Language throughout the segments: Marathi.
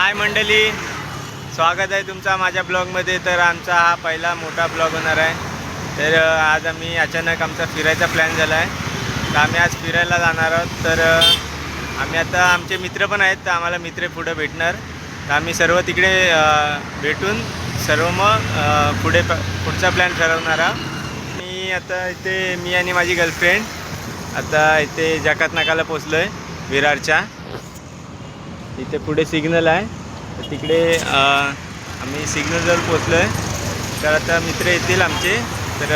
हाय मंडळी, स्वागत आहे तुमचा माझ्या ब्लॉगमध्ये। तर आमचा हा पहिला मोठा ब्लॉग होणार आहे। तर आज आम्ही अचानक आमचा फिरायचा प्लॅन झाला आहे, तर आम्ही आज फिरायला जाणार आहोत। तर आम्ही आता आमचे मित्र पण आहेत, तर आम्हाला मित्र पुढे भेटणार, तर आम्ही सर्व तिकडे भेटून सर्व मग पुढचा प्लॅन ठरवणार आहोत। आता इथे मी आणि माझी गर्लफ्रेंड आता इथे जकात नाकाला पोचलो आहे विरारच्या। इथे पुढे सिग्नल आहे, तर तिकडे आम्ही सिग्नलवर पोचलो आहे। तर आता मित्र येतील आमचे। तर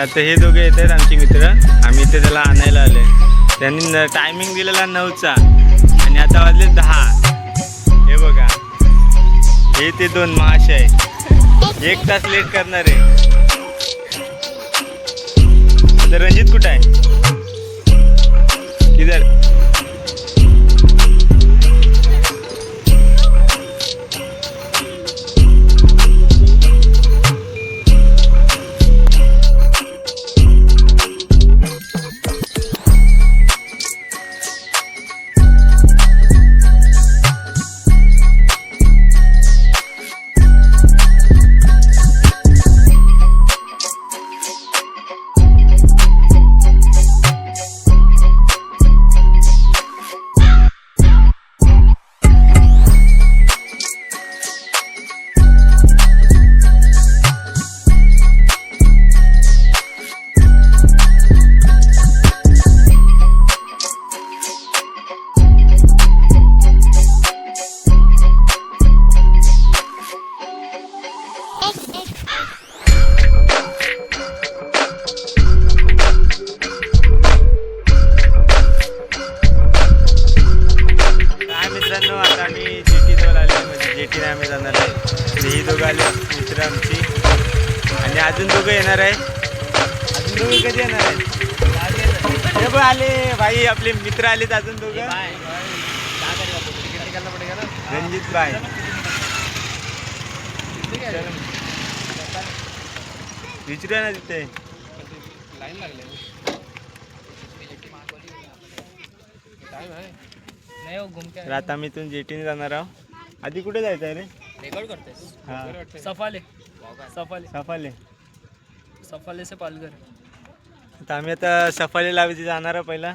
आता हे दोघे येत आहेत आमचे मित्र, आम्ही इथे त्याला आणायला आले। त्यांनी टायमिंग दिलेला 9चा आणि आता वाजले 10। हे बघा, हे ते दोन महाशय 1 तास लेट करणार आहे। आता रणजित कुठं आहे? किधर? मित्रांनो, आता आम्ही जेटीजवळ आले, म्हणजे जेटीने आम्ही जाणार आहे। ही दोघं आले मित्र आमची, आणि अजून दोघं येणार आहे। अजून दोघं कधी येणार आहेत? आले भाई, आपले मित्र आलेत अजून दोघं। रणजित भाई विचारूया ना तिथे। तर आता आम्ही इथून जेटीने जाणार आहोत। आधी कुठे जायचं आहे रे? रेकॉर्ड करतेस? हां, सफाले सफाले सफाले सफाले से पालघर। तर आम्ही आता सफालेला जाणार आहोत, पहिला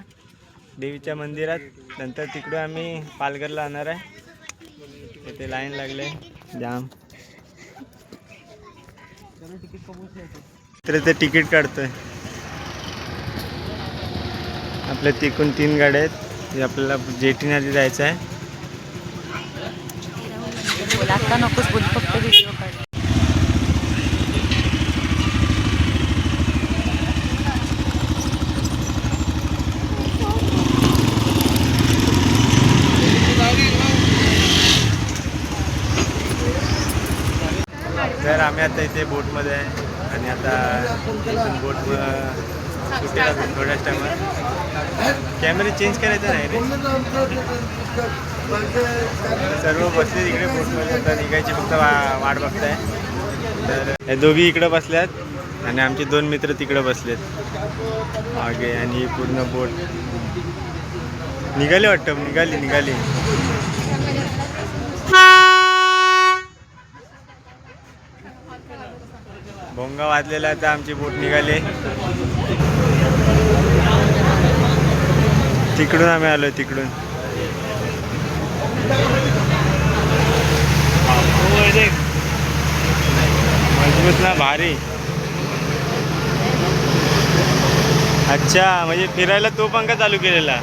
देवीच्या मंदिरात, नंतर तिकडे आम्ही पालघरला जाणार आहे। इथे लाईन लागले जाम, तर ते तिकीट काढतोय। आपल्या तिकून 3 गाड्या आहेत, जे आपल्याला जेटीने आधी जायचं आहे। आता नकोच बोल, फक्त व्हिडिओ काढ। तर आम्ही आता इथे बोटमध्ये आहे, आणि आता इथून बोट सुटेला थोड्याच टायमात। कॅमेरा चेंज करायचा नाही रे, सर्व बसले तिकडे बोटमध्ये, आता निघायची फक्त वाट बघताय। तर हे दोघी इकडं बसल्यात आणि आमचे 2 मित्र तिकडे बसलेत मागे, आणि पूर्ण बोट निघाली वाटतं, निघाली। भोंगा वाजलेला आहे, तर आमची बोट निघाली। तिकडून आम्ही आलो, तिकडून मजबूत ना, भारी। अच्छा, म्हणजे फिरायला तो पंखा चालू केलेला?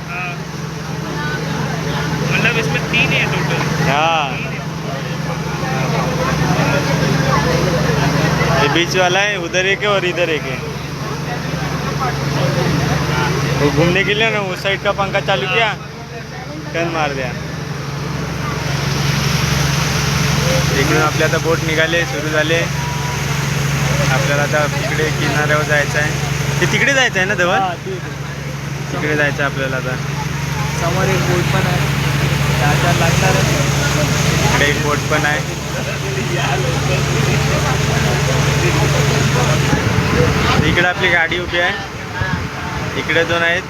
मतलब इसमें 3 है टोटल। हाँ, ये बीच वाला है, उधर एक है और इधर एक है। वो घूमने के लिए ना उस साइड का पंखा चालू किया, टर्न मार दिया। इकडून आपले आता बोट निघाले, सुरू झाले। आपल्याला आता तिकडे किनाऱ्यावर जायचं आहे. ते तिकडे जायचं आहे ना जवळ? तिकडे जायचं आहे आपल्याला आता. समोर एक बोट पण आहे, त्या लागणार आहे. इकडे एक बोट पण आहे. इकडे आपली गाडी उभी आहे. इकडे 2 आहेत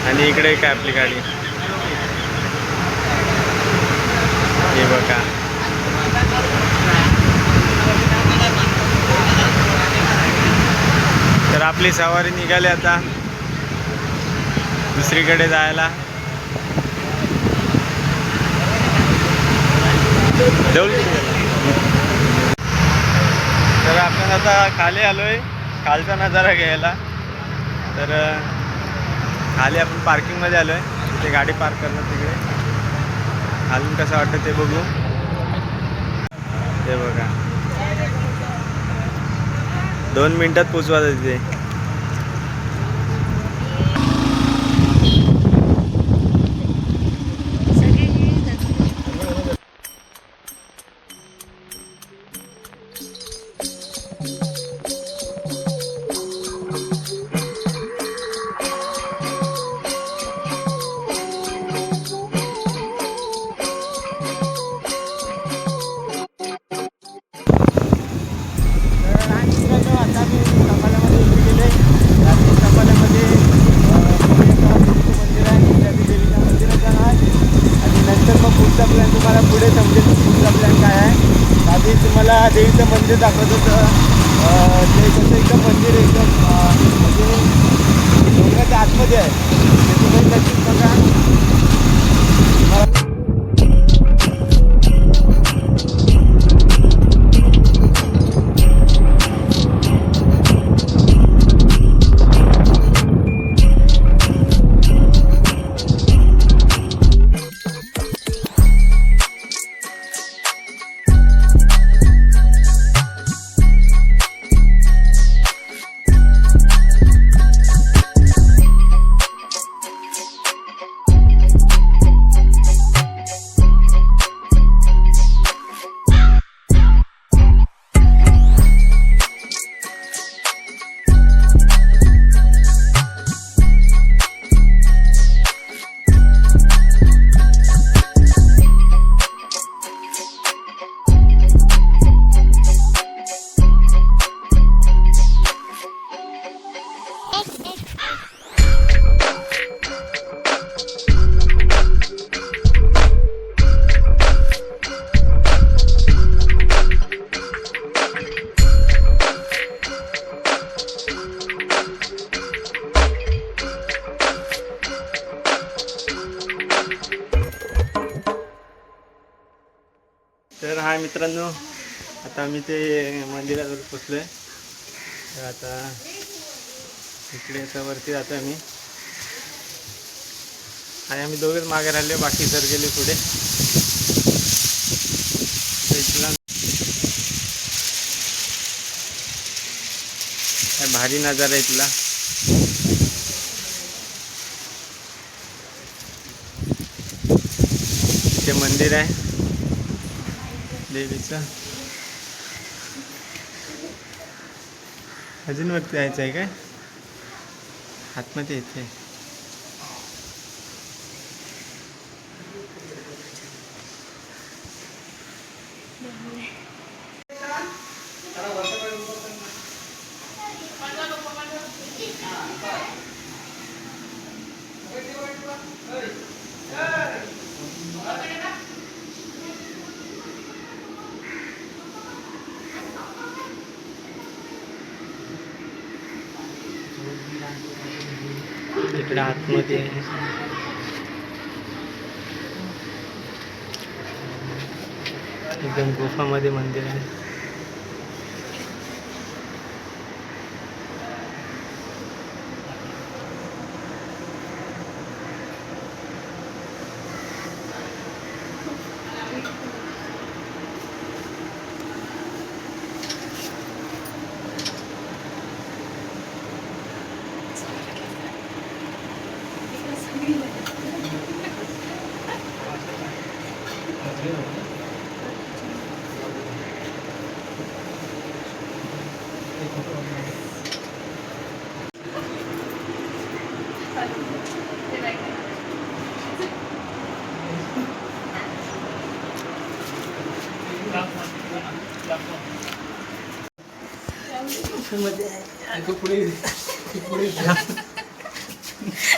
आणि इकडे एक आहे आपली गाडी. हे बघा. तर आपली सवारी निघाली आता दुसरीकडे जायला. तर आपण आता खाली आलोय खालचा नजारा घ्यायला. तर खाली आपण पार्किंगमध्ये आलोय. तिथे गाडी पार्क करणार. तिकडे खालून कसं वाटतं ते बघू. ते बघा 2 मिनिटात पोचवायचं तिथे. प्लॅन तुम्हाला पुढे समजेल. पुढचा प्लॅन काय आहे. आधी तुम्हाला देवीचं मंदिर दाखवत होतं. ते कसं एकदम मंदिर एकदम म्हणजे डोंगराच्या आतमध्ये आहे. ते तुम्ही नक्कीच बघा. तर हाय मित्रांनो, आता आम्ही ते मंदिरावर पोचलोय. तर आता इकडे आता वरती जातो आम्ही. आणि आम्ही दोघेच मागे राहिले, बाकी सर गेले पुढे. इथला काय भारी नजारा आहे इथला. इथे मंदिर आहे देवीचं. अजून वरती जायचं आहे काय? आतमध्ये येते. इकडे आतमध्ये आहे. एकदम गुफामध्ये मंदिर आहे.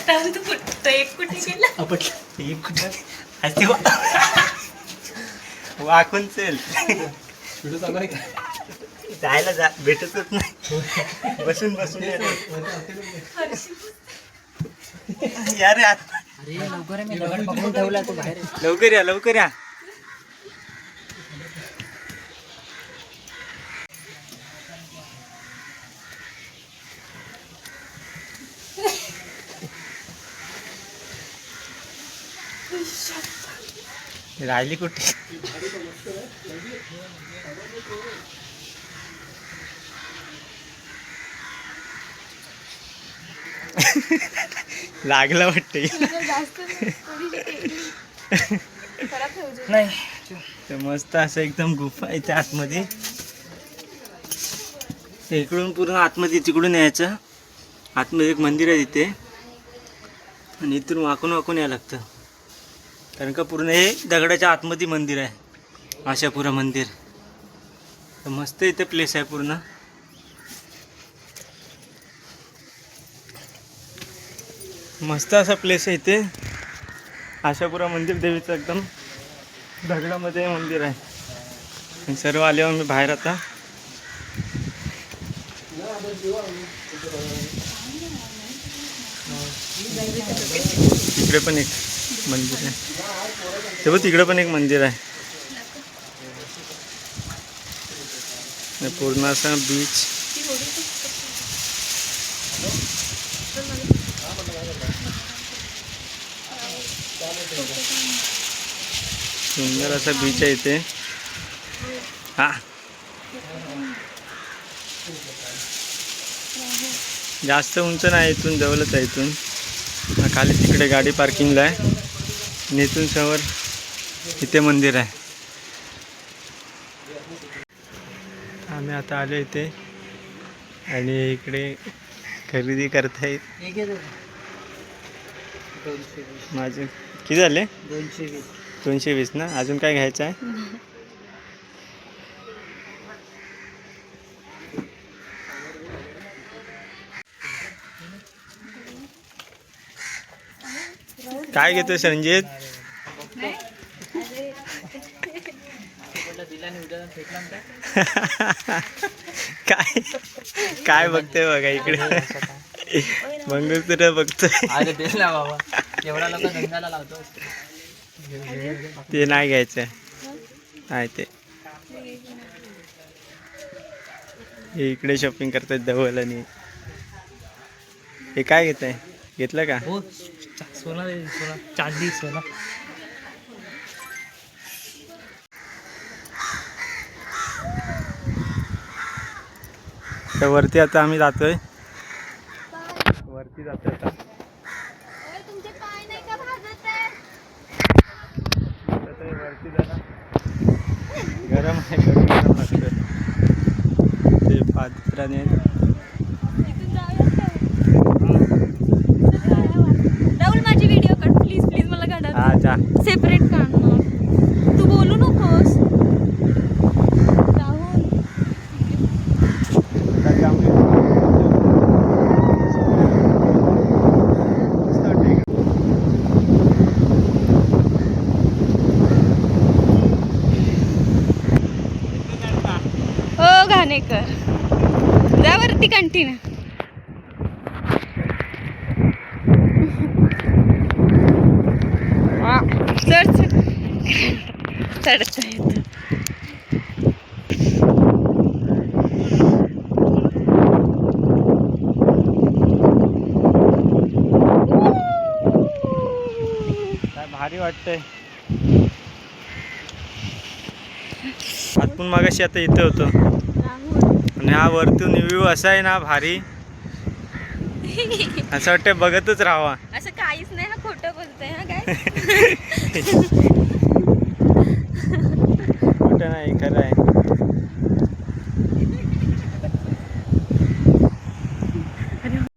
राहुल, तू तो एक कुठे गेला? वाकून चल जायला जा भेटतच नाही. बसून बसून या रे आत. लवकर या लवकर या. राहिली कुठे? लागला वाटते. नाही तर मस्त असं एकदम गुफा आहे त्या आतमध्ये. इकडून पूर्ण आतमध्ये तिकडून यायचं. आतमध्ये एक मंदिर आहे तिथे आणि इथून वाकून वाकून यायला लागतं. कारण का पूर्ण हे दगडाच्या आतमध्ये मंदिर आहे. आशापुरा मंदिर. तर मस्त इथे प्लेस आहे पूर्ण. मस्त असा प्लेस आहे इथे. आशापुरा मंदिर देवीचं एकदम दगडामध्ये मंदिर आहे. आणि सर्व आल्यावर मी बाहेर आता. तिकडे पण एक मंदिर आहे. तेव्हा तिकडे पण एक मंदिर आहे. पूर्ण असा बीच. सुंदर असा बीच आहे इथे. हा जास्त उंच नाही, इथून जवळच आहे. इथून खाली तिकडे गाडी पार्किंगला आहे आणि इथून समोर इथे मंदिर आहे. आम्ही आता आलो इथे आणि इकडे खरेदी करतायत. माझे किती झाले? 220 ना. अजून काय घ्यायचं आहे? काय घेतो संजित? काय काय बघतोय बघा इकडे. मंगळसूत्र बघतोय. ते नाही घ्यायचं आहे ते. इकडे शॉपिंग करतात जवळ. आणि हे काय घेत आहे? घेतलं का? हो सोना सोना चांदी सोना. तर वरती आता आम्ही जातोय. वरती जातोय आता. वरती जरा गरम आहे. गरम लागतं. ते पात्राने राहुल, माझी व्हिडिओ काढ प्लीज प्लीज. मला काढा. हा जा. सेपरेट काढणार. तू बोलू नकोस राहुल. हो घाणेकर, जा वरती कंटिन्यू. चढता येतं. काय भारी वाटतंय. आपण मागाशी आता इथे होतो आणि हा वरतून व्ह्यू असा आहे ना भारी. असं वाटतं बघतच राहावा. असं काहीच नाही. हा खोटं बोलतोय. हा काय खोटं नाही, खरं आहे.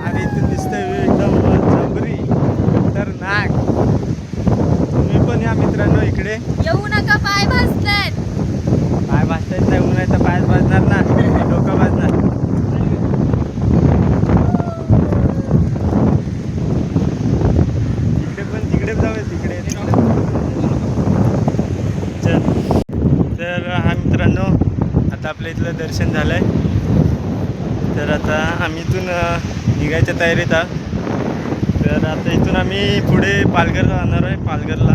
आणि इथून दिसतंय व्ह्यू एकदम जबरी खतरनाक. तुम्ही पण या मित्रांनो इकडे. येऊ नका, पाय भाजतायत. पाय भाजता येत नाही. ऊन आहे तर पायच भाजणार ना. डोकं भाजणार. आपल्या इथलं दर्शन झालं आहे. तर आता आम्ही इथून निघायच्या तयारीत आहोत. तर आता इथून आम्ही पुढे पालघरला जाणार आहे, पालघरला.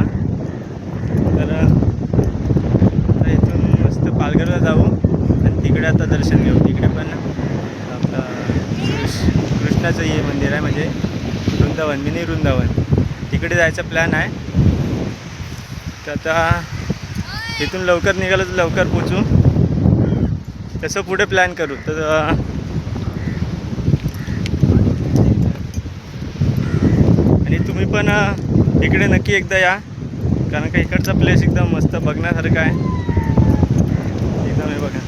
तर आता इथून मस्त पालघरला जाऊ आणि तिकडे आता दर्शन घेऊ. तिकडे पण आपलं कृष्णाचं हे मंदिर आहे, म्हणजे वृंदावन, मिनी वृंदावन. तिकडे जायचा प्लॅन आहे. तर आता इथून लवकर निघालं तर लवकर पोचू, तसं पुढे प्लॅन करू. तर आणि तुम्ही पण इकडे नक्की एकदा या, कारण का इकडचा प्लेस एकदम मस्त बघण्यासारखा आहे. एकदम हे बघा.